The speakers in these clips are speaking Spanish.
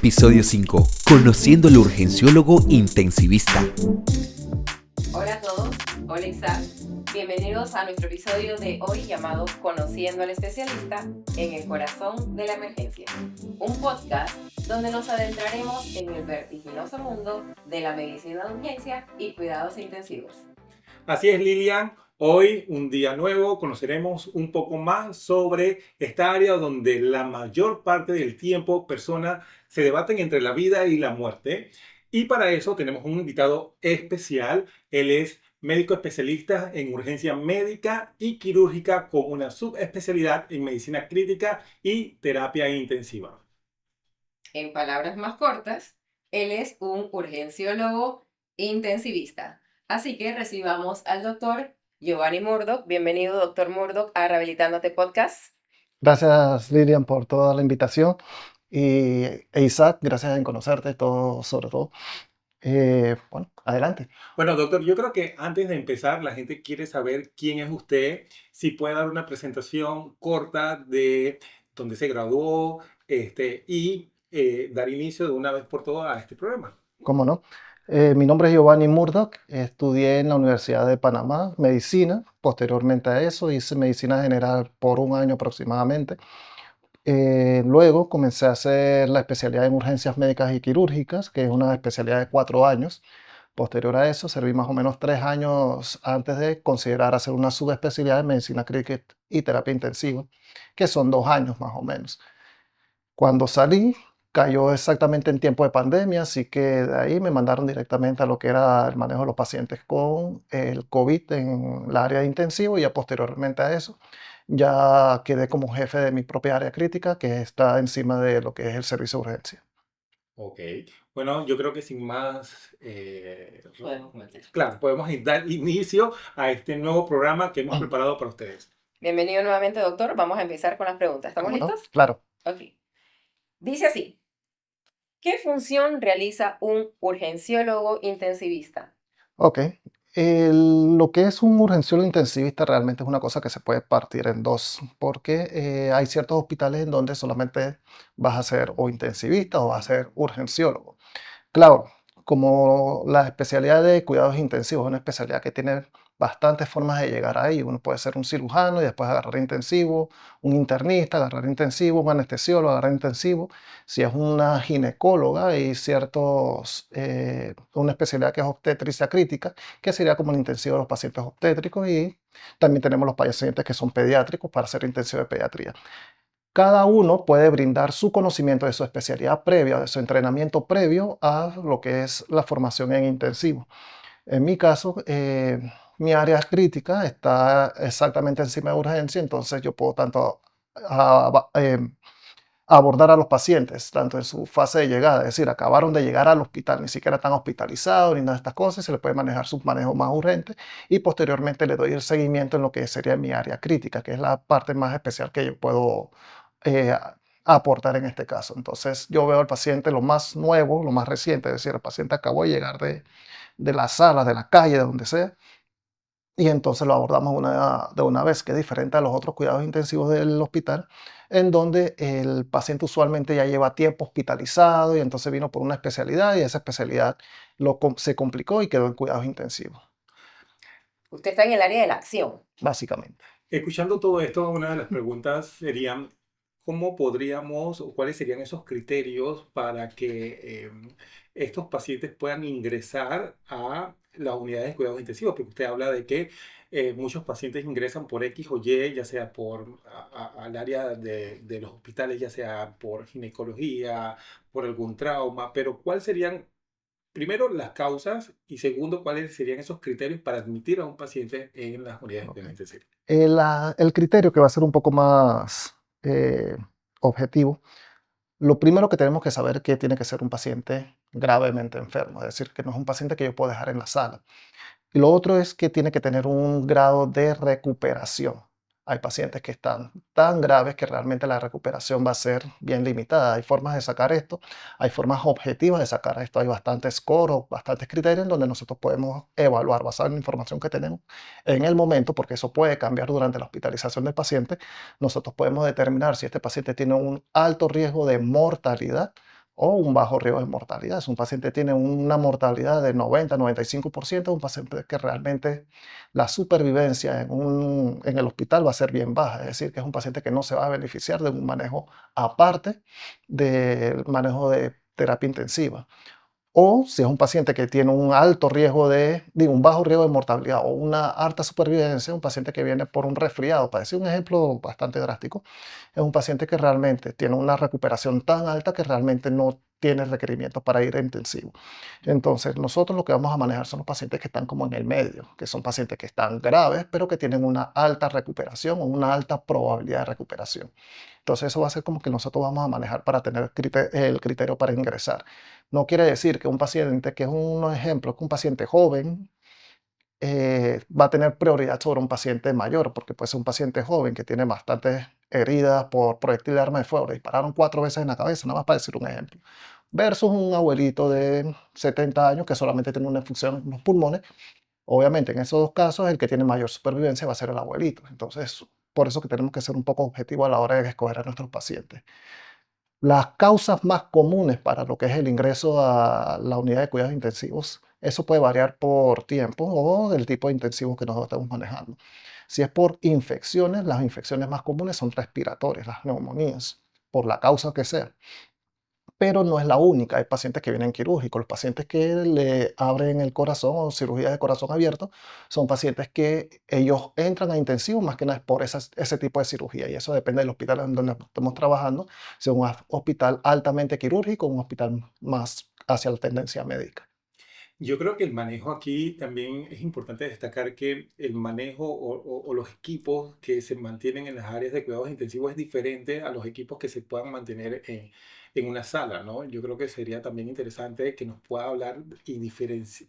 Episodio 5. Conociendo al urgenciólogo intensivista. Hola a todos, hola Isaac. Bienvenidos a nuestro episodio de hoy llamado Conociendo al especialista en el corazón de la emergencia. Un podcast donde nos adentraremos en el vertiginoso mundo de la medicina de urgencia y cuidados intensivos. Así es, Lilian. Hoy, un día nuevo, conoceremos un poco más sobre esta área donde la mayor parte del tiempo personas se debaten entre la vida y la muerte. Y para eso tenemos un invitado especial. Él es médico especialista en urgencia médica y quirúrgica con una subespecialidad en medicina crítica y terapia intensiva. En palabras más cortas, él es un urgenciólogo intensivista. Así que recibamos al doctor Giovanni Murdock. Bienvenido, doctor Murdock, a Rehabilitándote Podcast. Gracias, Lilian, por toda la invitación. E Isaac, gracias en conocerte, sobre todo. Bueno, adelante. Bueno, doctor, yo creo que antes de empezar, la gente quiere saber quién es usted, si puede dar una presentación corta de dónde se graduó, y dar inicio de una vez por todas a este programa. ¿Cómo no? Mi nombre es Giovanni Murdock. Estudié en la Universidad de Panamá medicina. Posteriormente a eso hice medicina general por un año aproximadamente. Luego comencé a hacer la especialidad en urgencias médicas y quirúrgicas, que es una especialidad de 4 años. Posterior a eso, serví más o menos 3 años antes de considerar hacer una subespecialidad en medicina crítica y terapia intensiva, que son 2 años más o menos. Cuando salí, cayó exactamente en tiempo de pandemia, así que de ahí me mandaron directamente a lo que era el manejo de los pacientes con el COVID en la área de intensivo, y ya posteriormente a eso ya quedé como jefe de mi propia área crítica, que está encima de lo que es el servicio de urgencia. Ok. Bueno, yo creo que sin más, Podemos comenzar. claro, podemos dar inicio a este nuevo programa que hemos preparado para ustedes. Bienvenido nuevamente, doctor. Vamos a empezar con las preguntas. ¿Estamos ¿Cómo no? listos? Claro. Ok. Dice así. ¿Qué función realiza un urgenciólogo intensivista? Ok. Lo que es un urgenciólogo intensivista realmente es una cosa que se puede partir en dos, porque hay ciertos hospitales en donde solamente vas a ser o intensivista o vas a ser urgenciólogo. Claro, como la especialidad de cuidados intensivos es una especialidad que tiene bastantes formas de llegar ahí. Uno puede ser un cirujano y después agarrar intensivo, un internista, agarrar intensivo, un anestesiólogo, agarrar intensivo. Si es una ginecóloga, hay una especialidad que es obstetricia crítica, que sería como el intensivo de los pacientes obstétricos, y también tenemos los pacientes que son pediátricos para hacer intensivo de pediatría. Cada uno puede brindar su conocimiento de su especialidad previa, de su entrenamiento previo a lo que es la formación en intensivo. En mi caso, mi área crítica está exactamente encima de urgencia, entonces yo puedo tanto abordar a los pacientes, tanto en su fase de llegada, es decir, acabaron de llegar al hospital, ni siquiera están hospitalizados ni nada de estas cosas, se les puede manejar sus manejos más urgentes, y posteriormente le doy el seguimiento en lo que sería mi área crítica, que es la parte más especial que yo puedo eh, aportar en este caso. Entonces yo veo al paciente lo más nuevo, lo más reciente, es decir, el paciente acabó de llegar de la sala, de la calle, de donde sea, y entonces lo abordamos de una vez, que es diferente a los otros cuidados intensivos del hospital, en donde el paciente usualmente ya lleva tiempo hospitalizado y entonces vino por una especialidad, y esa especialidad se complicó y quedó en cuidados intensivos, Usted está en el área de la acción. básicamente. Escuchando todo esto, una de las preguntas serían, ¿cómo podríamos o cuáles serían esos criterios para que estos pacientes puedan ingresar a las unidades de cuidados intensivos? Porque usted habla de que muchos pacientes ingresan por X o Y, ya sea al área de los hospitales, ya sea por ginecología, por algún trauma, pero ¿cuáles serían, primero, las causas y segundo, cuáles serían esos criterios para admitir a un paciente en las unidades de cuidados intensivos? El criterio, que va a ser un poco más eh, objetivo, lo primero que tenemos que saber es que tiene que ser un paciente gravemente enfermo, es decir, que no es un paciente que yo puedo dejar en la sala. Y lo otro es que tiene que tener un grado de recuperación. Hay pacientes que están tan graves que realmente la recuperación va a ser bien limitada. Hay formas de sacar esto, hay formas objetivas de sacar esto. Hay bastantes score, bastantes criterios en donde nosotros podemos evaluar, basado en la información que tenemos en el momento, porque eso puede cambiar durante la hospitalización del paciente. Nosotros podemos determinar si este paciente tiene un alto riesgo de mortalidad o un bajo riesgo de mortalidad. Si un paciente tiene una mortalidad de 90-95%, es un paciente que realmente la supervivencia en el hospital va a ser bien baja, es decir, que es un paciente que no se va a beneficiar de un manejo aparte del manejo de terapia intensiva. O si es un paciente que tiene un alto riesgo un bajo riesgo de mortalidad o una alta supervivencia, un paciente que viene por un resfriado, para decir un ejemplo bastante drástico, es un paciente que realmente tiene una recuperación tan alta que realmente no tiene requerimiento para ir a intensivo. Entonces, nosotros lo que vamos a manejar son los pacientes que están como en el medio, que son pacientes que están graves, pero que tienen una alta recuperación o una alta probabilidad de recuperación. Entonces, eso va a ser como que nosotros vamos a manejar para tener el criterio para ingresar. No quiere decir que un paciente, que es un ejemplo, que un paciente joven va a tener prioridad sobre un paciente mayor, porque puede ser un paciente joven que tiene bastantes heridas por proyectil de arma de fuego, le dispararon 4 veces en la cabeza, nada más para decir un ejemplo, versus un abuelito de 70 años que solamente tiene una infección en los pulmones. Obviamente, en esos dos casos, el que tiene mayor supervivencia va a ser el abuelito. Entonces, por eso que tenemos que ser un poco objetivos a la hora de escoger a nuestros pacientes. Las causas más comunes para lo que es el ingreso a la unidad de cuidados intensivos, eso puede variar por tiempo o del tipo de intensivo que nosotros estamos manejando. Si es por infecciones, las infecciones más comunes son respiratorias, las neumonías, por la causa que sea. Pero no es la única. Hay pacientes que vienen quirúrgicos. Los pacientes que le abren el corazón o cirugía de corazón abierto son pacientes que ellos entran a intensivo más que nada por ese tipo de cirugía. Y eso depende del hospital en donde estemos trabajando, si es un hospital altamente quirúrgico o un hospital más hacia la tendencia médica. Yo creo que el manejo aquí también es importante destacar que el manejo o los equipos que se mantienen en las áreas de cuidados intensivos es diferente a los equipos que se puedan mantener en una sala, ¿no? Yo creo que sería también interesante que nos pueda hablar y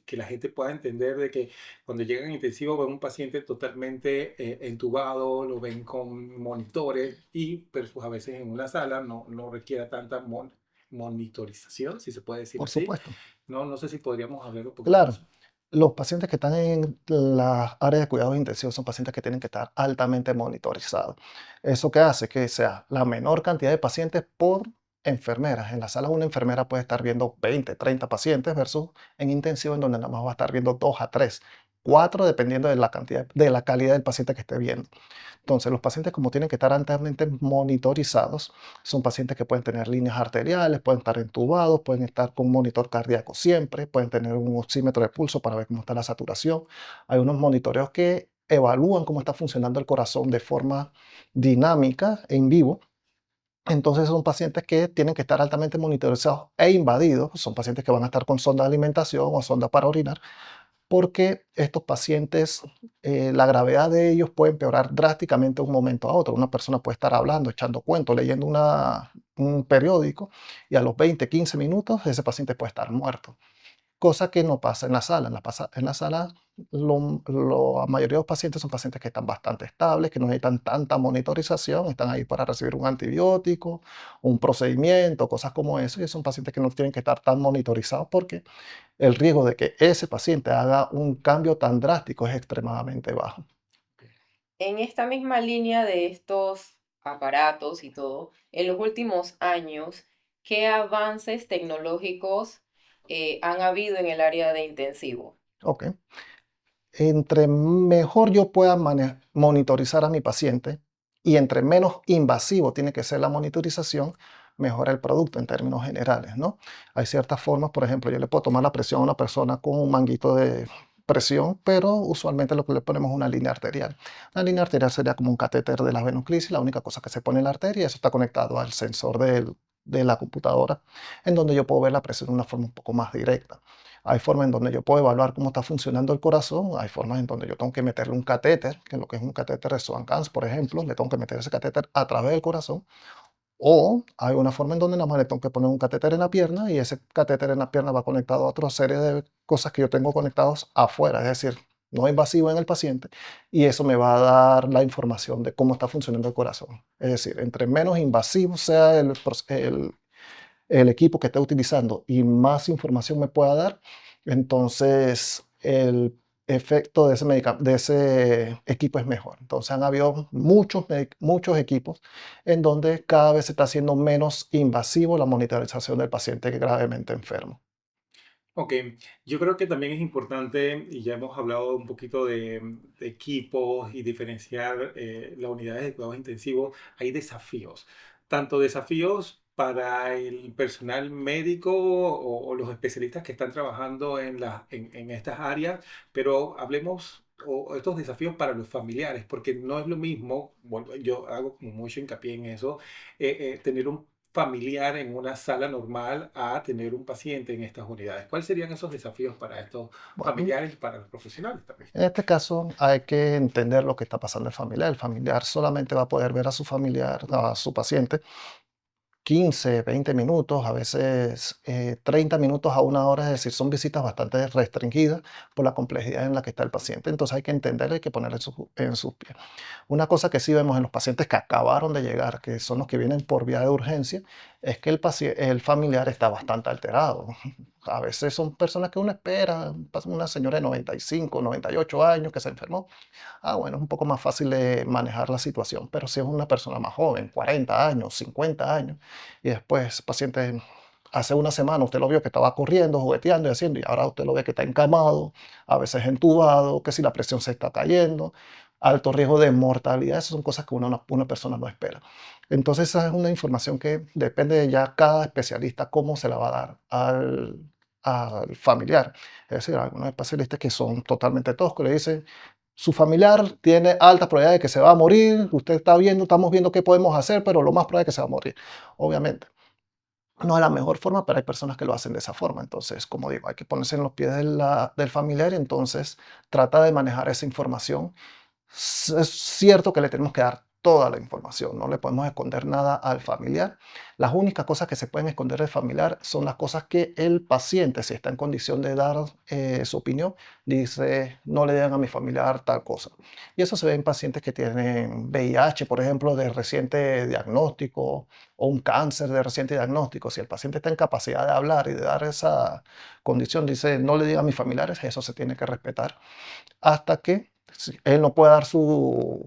que la gente pueda entender de que cuando llegan a intensivo ven un paciente totalmente entubado, lo ven con monitores y pero pues, a veces en una sala no requiera tanta monitorización, si se puede decir Por así. supuesto. No sé si podríamos hablar un poquito de Claro, eso. los pacientes que están en las áreas de cuidados intensivos son pacientes que tienen que estar altamente monitorizados. ¿Eso qué hace? Que sea la menor cantidad de pacientes por enfermeras. En la sala una enfermera puede estar viendo 20, 30 pacientes versus en intensivo en donde nada más va a estar viendo 2 a 3, 4 dependiendo de la cantidad, de la calidad del paciente que esté viendo. Entonces, los pacientes como tienen que estar altamente monitorizados, son pacientes que pueden tener líneas arteriales, pueden estar entubados, pueden estar con un monitor cardíaco siempre, pueden tener un oxímetro de pulso para ver cómo está la saturación. Hay unos monitoreos que evalúan cómo está funcionando el corazón de forma dinámica en vivo. Entonces son pacientes que tienen que estar altamente monitorizados e invadidos. Son pacientes que van a estar con sonda de alimentación o sonda para orinar porque estos pacientes, la gravedad de ellos puede empeorar drásticamente de un momento a otro. Una persona puede estar hablando, echando cuentos, leyendo un periódico y a los 20, 15 minutos ese paciente puede estar muerto. Cosa que no pasa en la sala. En la sala, la mayoría de los pacientes son pacientes que están bastante estables, que no necesitan tanta monitorización, están ahí para recibir un antibiótico, un procedimiento, cosas como eso, y son pacientes que no tienen que estar tan monitorizados porque el riesgo de que ese paciente haga un cambio tan drástico es extremadamente bajo. En esta misma línea de estos aparatos y todo, en los últimos años, ¿qué avances tecnológicos han habido en el área de intensivo? Ok. Entre mejor yo pueda monitorizar a mi paciente y entre menos invasivo tiene que ser la monitorización, mejor el producto en términos generales, ¿no? Hay ciertas formas, por ejemplo, yo le puedo tomar la presión a una persona con un manguito de presión, pero usualmente lo que le ponemos es una línea arterial. La línea arterial sería como un catéter de la venoclisis, la única cosa que se pone en la arteria, eso está conectado al sensor de la computadora, en donde yo puedo ver la presión de una forma un poco más directa. Hay formas en donde yo puedo evaluar cómo está funcionando el corazón, hay formas en donde yo tengo que meterle un catéter, que es lo que es un catéter de Swan-Ganz, por ejemplo, le tengo que meter ese catéter a través del corazón, o hay una forma en donde nada más le tengo que poner un catéter en la pierna y ese catéter en la pierna va conectado a otra serie de cosas que yo tengo conectados afuera, es decir, no invasivo en el paciente, y eso me va a dar la información de cómo está funcionando el corazón. Es decir, entre menos invasivo sea el equipo que esté utilizando y más información me pueda dar, entonces efecto de de ese equipo es mejor. Entonces han habido muchos equipos en donde cada vez se está haciendo menos invasivo la monitorización del paciente gravemente enfermo. Ok, yo creo que también es importante, y ya hemos hablado un poquito de equipos y diferenciar las unidades de cuidados intensivos, hay desafíos, tanto desafíos para el personal médico o los especialistas que están trabajando en estas áreas, pero hablemos o estos desafíos para los familiares, porque no es lo mismo, bueno, yo hago como mucho hincapié en eso, tener un familiar en una sala normal a tener un paciente en estas unidades. ¿Cuáles serían esos desafíos para estos Bueno, familiares y para los profesionales también? en este caso hay que entender lo que está pasando el familiar. El familiar solamente va a poder ver a su familiar, a su paciente 15, 20 minutos, a veces 30 minutos a una hora, es decir, son visitas bastante restringidas por la complejidad en la que está el paciente. Entonces hay que entenderlo, hay que ponerle en sus pies. Una cosa que sí vemos en los pacientes que acabaron de llegar, que son los que vienen por vía de urgencia, es que el familiar está bastante alterado. A veces son personas que uno espera, pasa una señora de 95, 98 años que se enfermó. Bueno, es un poco más fácil de manejar la situación, pero si es una persona más joven, 40 años, 50 años, y después paciente hace una semana usted lo vio que estaba corriendo, jugueteando y haciendo, y ahora usted lo ve que está encamado, a veces entubado, que si la presión se está cayendo, alto riesgo de mortalidad, esas son cosas que una persona no espera. Entonces esa es una información que depende de ya cada especialista cómo se la va a dar al familiar. Es decir, algunos especialistas que son totalmente toscos, le dicen, su familiar tiene alta probabilidad de que se va a morir, usted está viendo, estamos viendo qué podemos hacer, pero lo más probable es que se va a morir. Obviamente, no es la mejor forma, pero hay personas que lo hacen de esa forma. Entonces, como digo, hay que ponerse en los pies del familiar y entonces trata de manejar esa información. Es cierto que le tenemos que dar toda la información, no le podemos esconder nada al familiar. Las únicas cosas que se pueden esconder del familiar son las cosas que el paciente, si está en condición de dar su opinión, dice, no le digan a mi familiar tal cosa. Y eso se ve en pacientes que tienen VIH, por ejemplo, de reciente diagnóstico, o un cáncer de reciente diagnóstico. Si el paciente está en capacidad de hablar y de dar esa condición, dice, no le diga a mis familiares, eso se tiene que respetar hasta que él no pueda dar su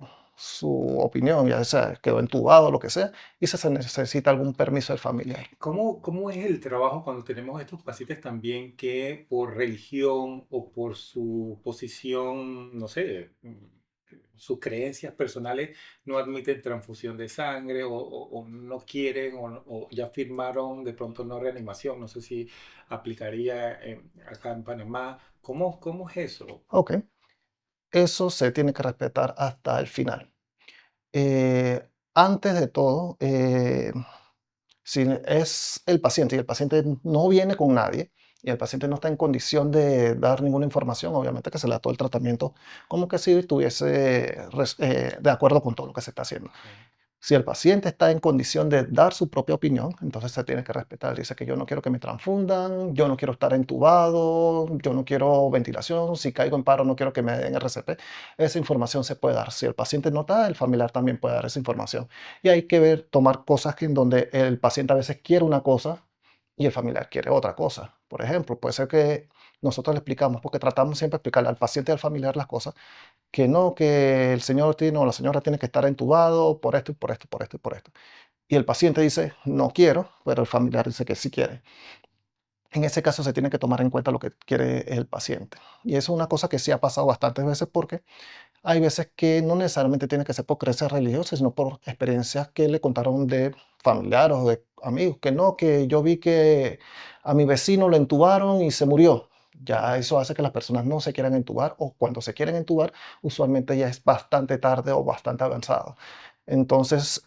opinión, ya sea quedó entubado o lo que sea, y se necesita algún permiso del familiar. ¿Cómo es el trabajo cuando tenemos estos pacientes también que por religión o por su posición, no sé, sus creencias personales no admiten transfusión de sangre o no quieren o ya firmaron de pronto no reanimación? No sé si aplicaría acá en Panamá. ¿Cómo es eso? Ok, eso se tiene que respetar hasta el final. Antes de todo, si es el paciente y el paciente no viene con nadie y el paciente no está en condición de dar ninguna información, obviamente que se le da todo el tratamiento como que si estuviese de acuerdo con todo lo que se está haciendo. Ok. Si el paciente está en condición de dar su propia opinión, entonces se tiene que respetar. Dice que yo no quiero que me transfundan, yo no quiero estar entubado, yo no quiero ventilación, si caigo en paro no quiero que me den RCP. Esa información se puede dar. Si el paciente no está, el familiar también puede dar esa información. Y hay que ver, tomar cosas que en donde el paciente a veces quiere una cosa y el familiar quiere otra cosa. Por ejemplo, puede ser que nosotros le explicamos, porque tratamos siempre de explicarle al paciente y al familiar las cosas que no, que el señor tiene o la señora tiene que estar entubado por esto y por esto, por esto y por esto. Y el paciente dice, no quiero, pero el familiar dice que sí quiere. En ese caso se tiene que tomar en cuenta lo que quiere el paciente. Y eso es una cosa que sí ha pasado bastantes veces porque hay veces que no necesariamente tiene que ser por creencias religiosas, sino por experiencias que le contaron de familiares o de amigos, que no, que yo vi que a mi vecino lo entubaron y se murió. Ya eso hace que las personas no se quieran entubar o cuando se quieren entubar, usualmente ya es bastante tarde o bastante avanzado. Entonces,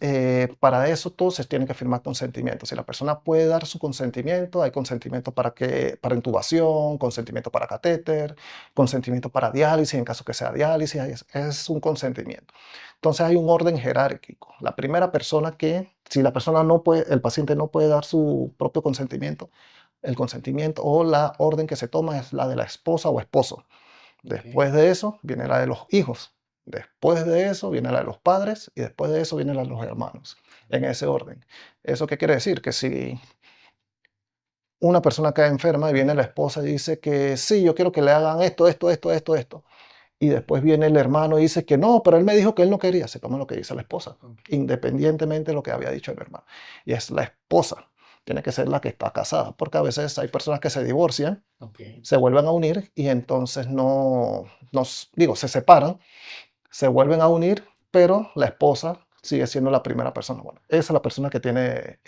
para eso todo se tiene que firmar consentimiento. Si la persona puede dar su consentimiento, hay consentimiento para intubación, consentimiento para catéter, consentimiento para diálisis, en caso que sea diálisis, es un consentimiento. Entonces hay un orden jerárquico. La primera persona si la persona no puede, el paciente no puede dar su propio consentimiento, el consentimiento o la orden que se toma es la de la esposa o esposo. Ok. Después de eso viene la de los hijos. Después de eso viene la de los padres y después de eso viene la de los hermanos. En ese orden. ¿Eso qué quiere decir? Que si una persona cae enferma y viene la esposa y dice que sí, yo quiero que le hagan esto, esto, esto, esto, esto. Y después viene el hermano y dice que no, pero él me dijo que él no quería. Se toma lo que dice la esposa, Ok. independientemente de lo que había dicho el hermano. Y es la esposa, tiene que ser la que está casada, porque a veces hay personas que se divorcian, Ok. se vuelven a unir y entonces digo, se separan, se vuelven a unir, pero la esposa sigue siendo la primera persona. Bueno, esa es la persona que tiene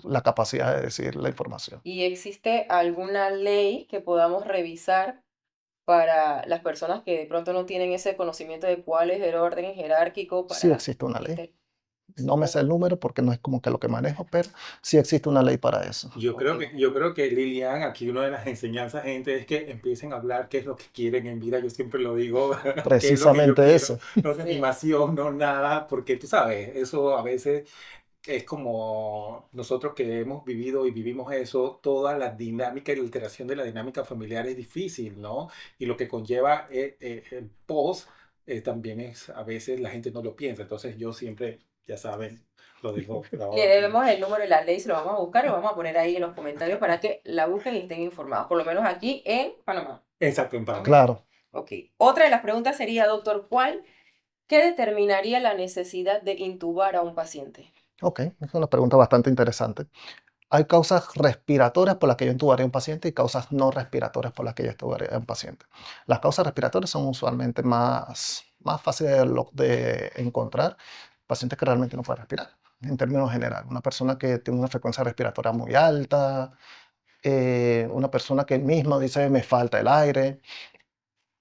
la capacidad de decir la información. ¿Y existe alguna ley que podamos revisar para las personas que de pronto no tienen ese conocimiento de cuál es el orden jerárquico Sí para existe una ley. este? No me sé el número porque no es como que lo que manejo, pero sí existe una ley para eso. Ok. Yo creo que Lilian, aquí una de las enseñanzas, gente, es que empiecen a hablar qué es lo que quieren en vida. Yo siempre lo digo, qué es lo que yo Precisamente quiero. eso. No es Sí. animación, no nada, porque tú sabes, eso a veces es como nosotros que hemos vivido y vivimos eso, toda la dinámica y la alteración de la dinámica familiar es difícil, ¿no? Y lo que conlleva el post también es, a veces la gente no lo piensa. Entonces yo siempre, ya saben, lo dejo Le grabado aquí. debemos el número de la ley, se lo vamos a buscar y lo vamos a poner ahí en los comentarios para que la busquen y estén informados, por lo menos aquí en Panamá. Exacto, en ¿Ok? Panamá. Claro. Ok. Otra de las preguntas sería, doctor, ¿qué determinaría la necesidad de intubar a un paciente? Ok, es una pregunta bastante interesante. Hay causas respiratorias por las que yo intubaría a un paciente y causas no respiratorias por las que yo intubaría a un paciente. Las causas respiratorias son usualmente más fáciles de encontrar. Pacientes que realmente no pueden respirar, en términos generales. Una persona que tiene una frecuencia respiratoria muy alta, una persona que mismo dice me falta el aire,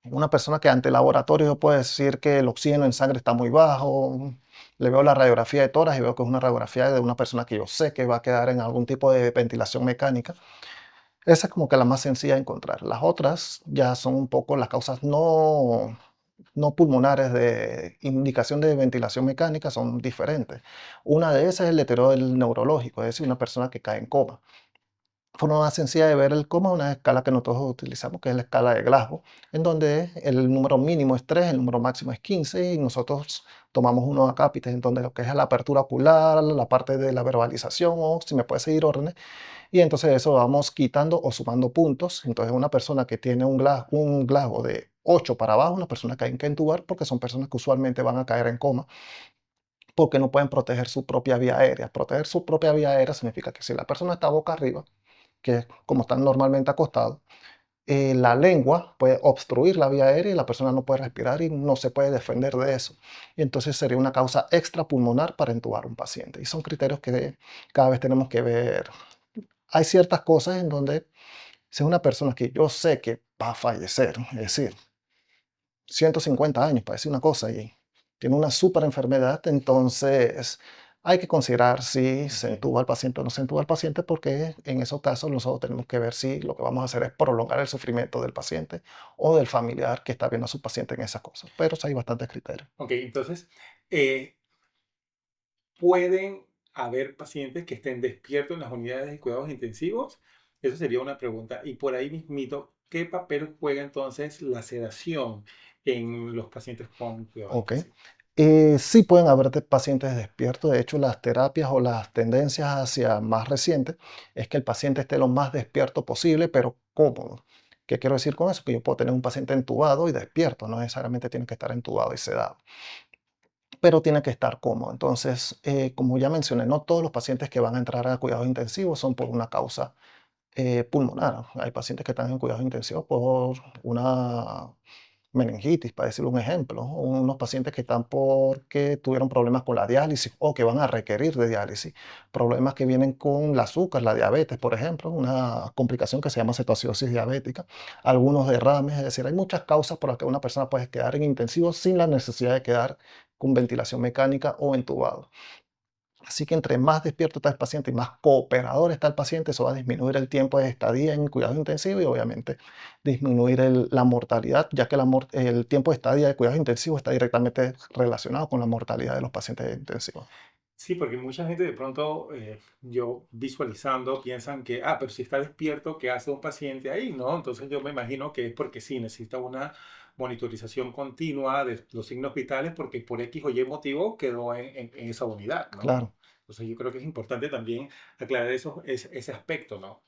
una persona que ante el laboratorio puede decir que el oxígeno en sangre está muy bajo. Le veo la radiografía de tórax y veo que es una radiografía de una persona que yo sé que va a quedar en algún tipo de ventilación mecánica. Esa es como que la más sencilla de encontrar. Las otras ya son un poco las causas no pulmonares de indicación de ventilación mecánica, son diferentes. Una de esas es el deterioro del neurológico, es decir, una persona que cae en coma. Forma más sencilla de ver el coma, una escala que nosotros utilizamos, que es la escala de Glasgow, en donde el número mínimo es 3, el número máximo es 15, y nosotros tomamos unos acápites, en donde lo que es la apertura ocular, la parte de la verbalización, o si me puede seguir órdenes, y entonces eso vamos quitando o sumando puntos. Entonces una persona que tiene un Glasgow de 8 para abajo, una persona que hay que entubar, porque son personas que usualmente van a caer en coma, porque no pueden proteger su propia vía aérea. Proteger su propia vía aérea significa que si la persona está boca arriba, que es como están normalmente acostados, la lengua puede obstruir la vía aérea y la persona no puede respirar y no se puede defender de eso. Y entonces sería una causa extrapulmonar para entubar a un paciente. Y son criterios que cada vez tenemos que ver. Hay ciertas cosas en donde si es una persona que yo sé que va a fallecer, es decir, 150 años, para decir una cosa, y tiene una súper enfermedad, entonces hay que considerar si se Ok. entuba al paciente o no se entuba al paciente, porque en esos casos nosotros tenemos que ver si lo que vamos a hacer es prolongar el sufrimiento del paciente o del familiar que está viendo a su paciente en esas cosas. Pero sí hay bastantes criterios. Ok, entonces, eh, ¿pueden haber pacientes que estén despiertos en las unidades de cuidados intensivos? Eso sería una pregunta. Y por ahí mismito, ¿qué papel juega entonces la sedación en los pacientes con cuidados Ok. intensivos? Sí pueden haber pacientes despiertos. De hecho, las terapias o las tendencias hacia más recientes es que el paciente esté lo más despierto posible, pero cómodo. ¿Qué quiero decir con eso? Que yo puedo tener un paciente entubado y despierto, no necesariamente tiene que estar entubado y sedado, pero tiene que estar cómodo. Entonces, como ya mencioné, no todos los pacientes que van a entrar a cuidados intensivos son por una causa pulmonar. Hay pacientes que están en cuidados intensivos por una meningitis, para decir un ejemplo, o unos pacientes que están porque tuvieron problemas con la diálisis o que van a requerir de diálisis, problemas que vienen con el azúcar, la diabetes, por ejemplo, una complicación que se llama cetoacidosis diabética, algunos derrames, es decir, hay muchas causas por las que una persona puede quedar en intensivo sin la necesidad de quedar con ventilación mecánica o entubado. Así que entre más despierto está el paciente y más cooperador está el paciente, eso va a disminuir el tiempo de estadía en cuidados intensivos y obviamente disminuir la mortalidad, ya que el tiempo de estadía de cuidados intensivos está directamente relacionado con la mortalidad de los pacientes intensivos. Sí, porque mucha gente de pronto, yo visualizando, piensan que, ah, pero si está despierto, ¿qué hace un paciente ahí? ¿No? Entonces yo me imagino que es porque sí, necesita una monitorización continua de los signos vitales porque por X o Y motivo quedó en esa unidad, ¿no? Claro. Entonces yo creo que es importante también aclarar ese aspecto, ¿no?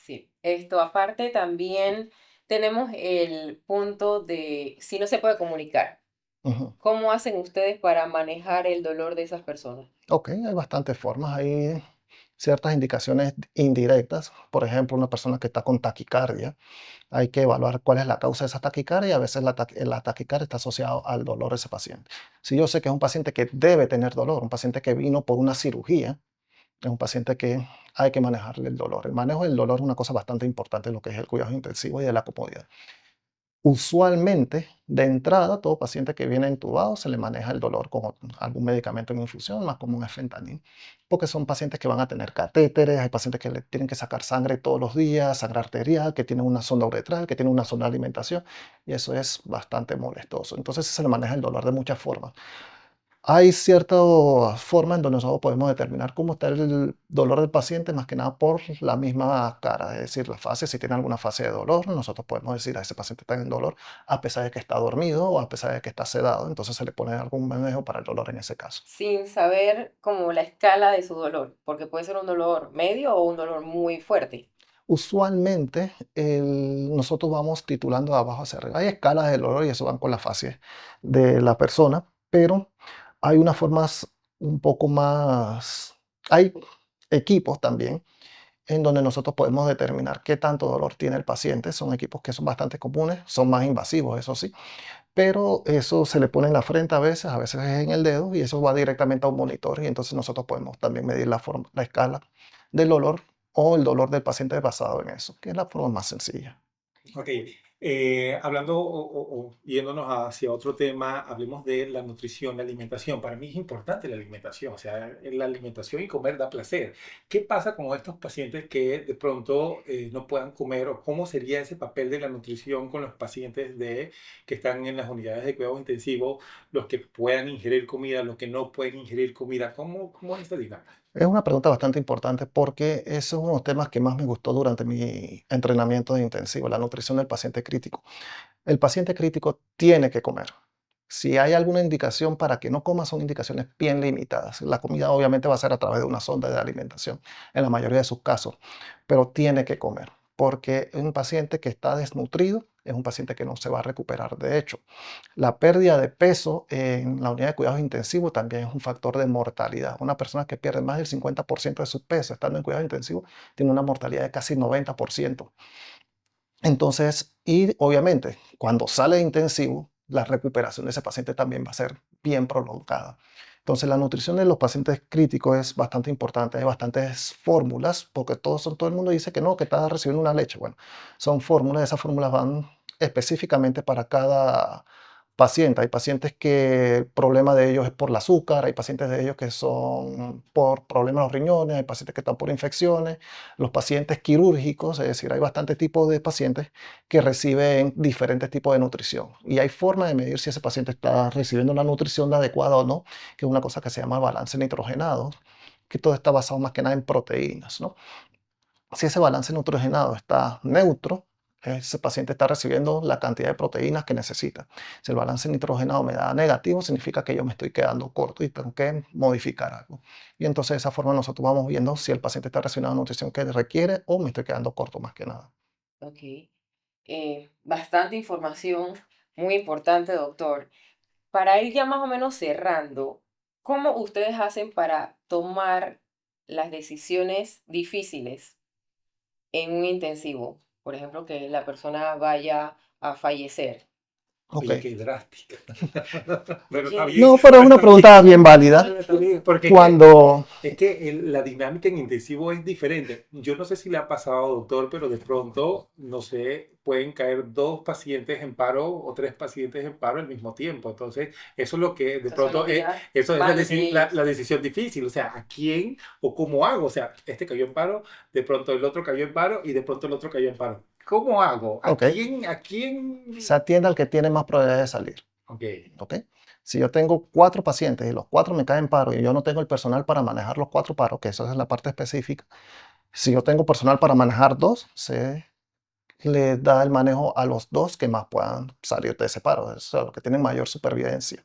Sí, esto aparte también tenemos el punto de si no se puede comunicar. Ujú. ¿Cómo hacen ustedes para manejar el dolor de esas personas? Ok, hay bastantes formas. Hay ciertas indicaciones indirectas. Por ejemplo, una persona que está con taquicardia, hay que evaluar cuál es la causa de esa taquicardia y a veces la taquicardia está asociado al dolor de ese paciente. Si yo sé que es un paciente que debe tener dolor, un paciente que vino por una cirugía, es un paciente que hay que manejarle el dolor. El manejo del dolor es una cosa bastante importante en lo que es el cuidado intensivo y de la comodidad. Usualmente, de entrada, todo paciente que viene intubado se le maneja el dolor con algún medicamento en infusión, más común es fentanil, porque son pacientes que van a tener catéteres, hay pacientes que le tienen que sacar sangre todos los días, sangre arterial, que tienen una sonda uretral, que tienen una sonda de alimentación, y eso es bastante molestoso. Entonces se le maneja el dolor de muchas formas. Hay ciertas formas en donde nosotros podemos determinar cómo está el dolor del paciente, más que nada por la misma cara, es decir, la fase, si tiene alguna fase de dolor, nosotros podemos decir a ese paciente está en dolor a pesar de que está dormido o a pesar de que está sedado, entonces se le pone algún manejo para el dolor en ese caso. Sin saber como la escala de su dolor, porque puede ser un dolor medio o un dolor muy fuerte. Usualmente nosotros vamos titulando de abajo hacia arriba. Hay escalas de dolor y eso van con la fase de la persona, pero hay unas formas un poco más... Hay equipos también en donde nosotros podemos determinar qué tanto dolor tiene el paciente. Son equipos que son bastante comunes, son más invasivos, eso sí, pero eso se le pone en la frente a veces es en el dedo y eso va directamente a un monitor y entonces nosotros podemos también medir la escala del dolor o el dolor del paciente basado en eso, que es la forma más sencilla. Ok, hablando o yéndonos hacia otro tema, hablemos de la nutrición, la alimentación. Para mí es importante la alimentación, o sea, la alimentación y comer da placer. ¿Qué pasa con estos pacientes que de pronto no puedan comer o cómo sería ese papel de la nutrición con los pacientes que están en las unidades de cuidados intensivos, los que puedan ingerir comida, los que no pueden ingerir comida? ¿Cómo es esta dinámica? Es una pregunta bastante importante porque eso es uno de los temas que más me gustó durante mi entrenamiento de intensivo, la nutrición del paciente crítico. El paciente crítico tiene que comer. Si hay alguna indicación para que no coma, son indicaciones bien limitadas. La comida obviamente va a ser a través de una sonda de alimentación, en la mayoría de sus casos, pero tiene que comer, porque un paciente que está desnutrido es un paciente que no se va a recuperar. De hecho, la pérdida de peso en la unidad de cuidados intensivos también es un factor de mortalidad. Una persona que pierde más del 50% de su peso estando en cuidados intensivos tiene una mortalidad de casi 90%. Entonces, y obviamente, cuando sale de intensivo, la recuperación de ese paciente también va a ser bien prolongada. Entonces, la nutrición de los pacientes críticos es bastante importante. Hay bastantes fórmulas, porque todo el mundo dice que no, que está recibiendo una leche. Bueno, son fórmulas, esas fórmulas van específicamente para cada paciente. Hay pacientes que el problema de ellos es por el azúcar, hay pacientes de ellos que son por problemas de los riñones, hay pacientes que están por infecciones, los pacientes quirúrgicos, es decir, hay bastantes tipos de pacientes que reciben diferentes tipos de nutrición. Y hay forma de medir si ese paciente está recibiendo una nutrición adecuada o no, que es una cosa que se llama balance nitrogenado, que todo está basado más que nada en proteínas, ¿no? Si ese balance nitrogenado está neutro, ese paciente está recibiendo la cantidad de proteínas que necesita. Si el balance nitrogenado me da negativo, significa que yo me estoy quedando corto y tengo que modificar algo. Y entonces de esa forma nosotros vamos viendo si el paciente está recibiendo la nutrición que requiere o me estoy quedando corto más que nada. Ok. Bastante información, muy importante, doctor. Para ir ya más o menos cerrando, ¿cómo ustedes hacen para tomar las decisiones difíciles en un intensivo? Por ejemplo, que la persona vaya a fallecer. Ok. Oye, qué drástica. Pero está Oye, bien, No, pero es una está bien. pregunta bien válida. Está bien, porque Cuando... es que la dinámica en intensivo es diferente. Yo no sé si le ha pasado, doctor, pero de pronto, no sé, pueden caer dos pacientes en paro o tres pacientes en paro al mismo tiempo. Entonces, eso es lo que de esos son los pronto que ya eso es van de ellos. la decisión difícil. O sea, ¿a quién o cómo hago? O sea, este cayó en paro, de pronto el otro cayó en paro y de pronto el otro cayó en paro. ¿Cómo hago? ¿A Ok, quién? ¿A quién? se atiende al que tiene más probabilidades de salir. Ok. ¿Ok? Si yo tengo 4 pacientes y los 4 me caen en paro y yo no tengo el personal para manejar los 4 paros, que eso es la parte específica, si yo tengo personal para manejar 2, se le da el manejo a los 2 que más puedan salir de ese paro, o sea, los que tienen mayor supervivencia.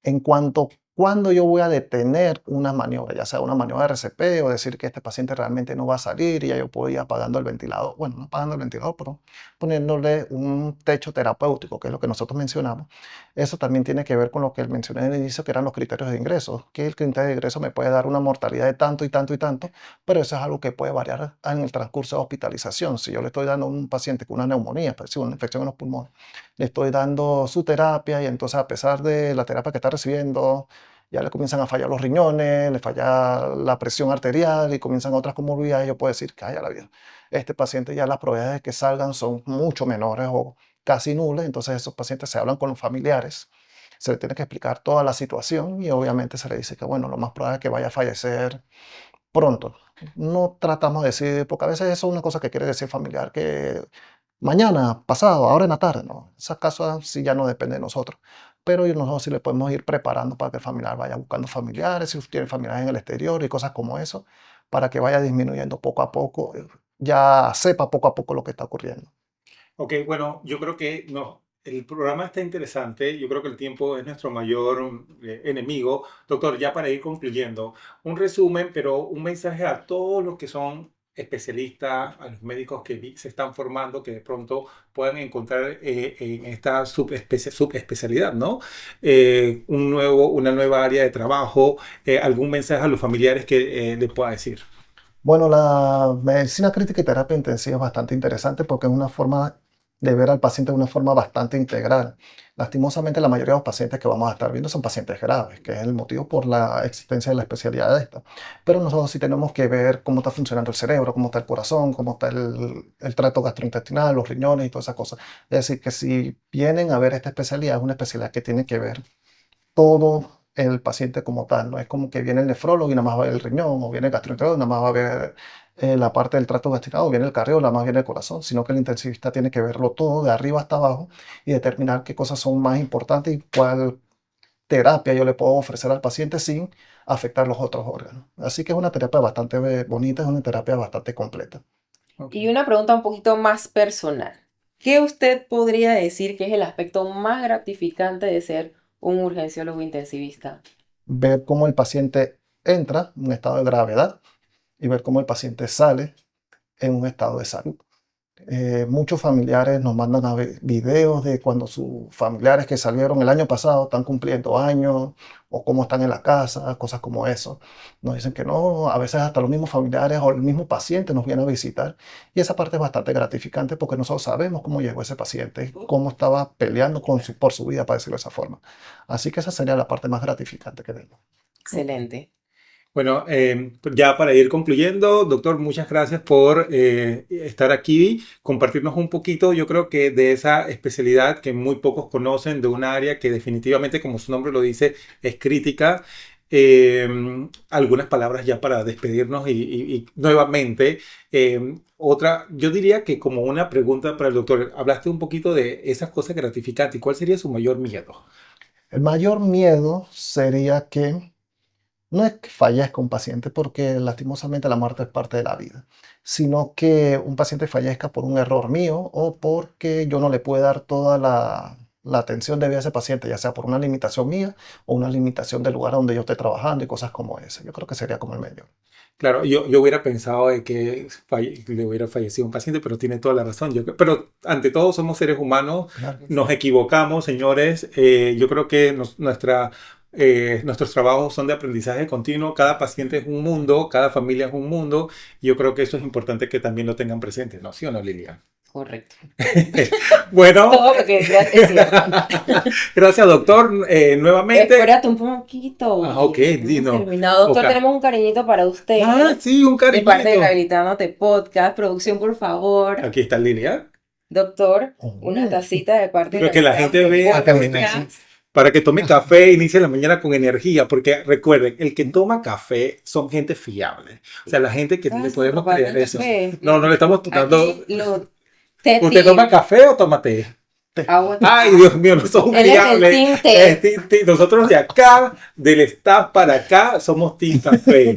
En cuanto ¿cuándo yo voy a detener una maniobra? Ya sea una maniobra de RCP o decir que este paciente realmente no va a salir y ya yo puedo ir apagando el ventilador. Bueno, no apagando el ventilador, pero poniéndole un techo terapéutico, que es lo que nosotros mencionamos. Eso también tiene que ver con lo que mencioné en el inicio, que eran los criterios de ingreso, que el criterio de ingreso me puede dar una mortalidad de tanto y tanto y tanto, pero eso es algo que puede variar en el transcurso de hospitalización. Si yo le estoy dando a un paciente con una neumonía, pues, sí, una infección en los pulmones, le estoy dando su terapia y entonces a pesar de la terapia que está recibiendo, ya le comienzan a fallar los riñones, le falla la presión arterial y comienzan otras comorbilidades, yo puedo decir que haya la vida. Este paciente ya las probabilidades de que salgan son mucho menores o casi nulas, entonces esos pacientes se hablan con los familiares, se le tiene que explicar toda la situación y obviamente se le dice que bueno, lo más probable es que vaya a fallecer pronto. No tratamos de decir, porque a veces eso es una cosa que quiere decir familiar, que mañana, pasado, ahora en la tarde, no. Esas cosas sí ya no dependen de nosotros. Pero nosotros sí le podemos ir preparando para que el familiar vaya buscando familiares, si usted tiene familiares en el exterior y cosas como eso, para que vaya disminuyendo poco a poco, ya sepa poco a poco lo que está ocurriendo. Ok, bueno, yo creo que no, el programa está interesante. Yo creo que el tiempo es nuestro mayor enemigo. Doctor, ya para ir concluyendo, un resumen, pero un mensaje a todos los que son especialistas, a los médicos que se están formando, que de pronto puedan encontrar en esta subespecialidad, ¿no? Una nueva área de trabajo, algún mensaje a los familiares que les pueda decir. Bueno, la medicina crítica y terapia intensiva es bastante interesante porque es una forma de ver al paciente de una forma bastante integral. Lastimosamente, la mayoría de los pacientes que vamos a estar viendo son pacientes graves, que es el motivo por la existencia de la especialidad de esta. Pero nosotros sí tenemos que ver cómo está funcionando el cerebro, cómo está el corazón, cómo está el tracto gastrointestinal, los riñones y todas esas cosas. Es decir, que si vienen a ver esta especialidad, es una especialidad que tiene que ver todo el paciente como tal. No es como que viene el nefrólogo y nada más va a ver el riñón, o viene el gastroenterólogo y nada más va a ver la parte del tracto gastrointestinal, o viene el cardiólogo, nada más viene el corazón, sino que el intensivista tiene que verlo todo de arriba hasta abajo y determinar qué cosas son más importantes y cuál terapia yo le puedo ofrecer al paciente sin afectar los otros órganos. Así que es una terapia bastante bonita, es una terapia bastante completa. Y una pregunta un poquito más personal. ¿Qué usted podría decir que es el aspecto más gratificante de ser un urgenciólogo intensivista? Ver cómo el paciente entra en un estado de gravedad y ver cómo el paciente sale en un estado de salud. Muchos familiares nos mandan videos de cuando sus familiares que salieron el año pasado están cumpliendo años o cómo están en la casa, cosas como eso. Nos dicen que no, a veces hasta los mismos familiares o el mismo paciente nos viene a visitar y esa parte es bastante gratificante porque nosotros sabemos cómo llegó ese paciente, cómo estaba peleando por su vida, para decirlo de esa forma. Así que esa sería la parte más gratificante que tengo. Excelente. Bueno, ya para ir concluyendo, doctor, muchas gracias por estar aquí, compartirnos un poquito, yo creo que de esa especialidad que muy pocos conocen, de un área que definitivamente, como su nombre lo dice, es crítica. Algunas palabras ya para despedirnos y nuevamente, otra, yo diría que como una pregunta para el doctor, hablaste un poquito de esas cosas gratificantes, ¿y cuál sería su mayor miedo? El mayor miedo sería que no es que fallezca un paciente, porque lastimosamente la muerte es parte de la vida, sino que un paciente fallezca por un error mío o porque yo no le puedo dar toda la atención debida a ese paciente, ya sea por una limitación mía o una limitación del lugar donde yo esté trabajando y cosas como ese. Yo creo que sería como el medio. Claro, yo hubiera pensado de que le hubiera fallecido un paciente, pero tiene toda la razón. Pero ante todo somos seres humanos, Claro. nos equivocamos, señores. Yo creo que nuestros trabajos son de aprendizaje continuo. Cada paciente es un mundo, cada familia es un mundo. Y yo creo que eso es importante que también lo tengan presente, ¿no? ¿Sí o no, Lilian? Correcto. Bueno, Todo lo que decías es cierto. gracias, doctor, nuevamente. Espérate un poquito. Ah, ok, No hemos Dino. terminado. Doctor, Ok. tenemos un cariñito para usted. Ah, sí, un De parte de cariñito. Rehabilitándote Podcast. Producción, por favor. Aquí está Lilian. Doctor, Oh. una tacita de parte de Pero que la gente vea Podcast. para que tome café, inicie la mañana con energía, porque recuerden, el que toma café son gente fiable. O sea, la gente que le podemos creer eso. No, no le estamos dando. Aquí lo té ¿Usted toma café o toma té? Agua. Ay, Dios mío, no somos Él es del fiables. Team Té. Nosotros de acá, del staff para acá, somos Team Café.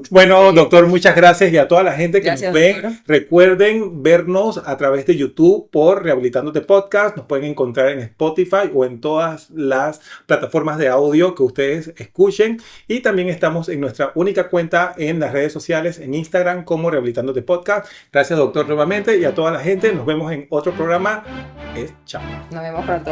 Bueno, doctor, muchas gracias y a toda la gente que Gracias, nos ve. doctor. Recuerden vernos a través de YouTube por Rehabilitándote Podcast. Nos pueden encontrar en Spotify o en todas las plataformas de audio que ustedes escuchen. Y también estamos en nuestra única cuenta en las redes sociales, en Instagram, como Rehabilitándote Podcast. Gracias, doctor, nuevamente y a toda la gente. Nos vemos en otro programa. Chao. Nos vemos pronto.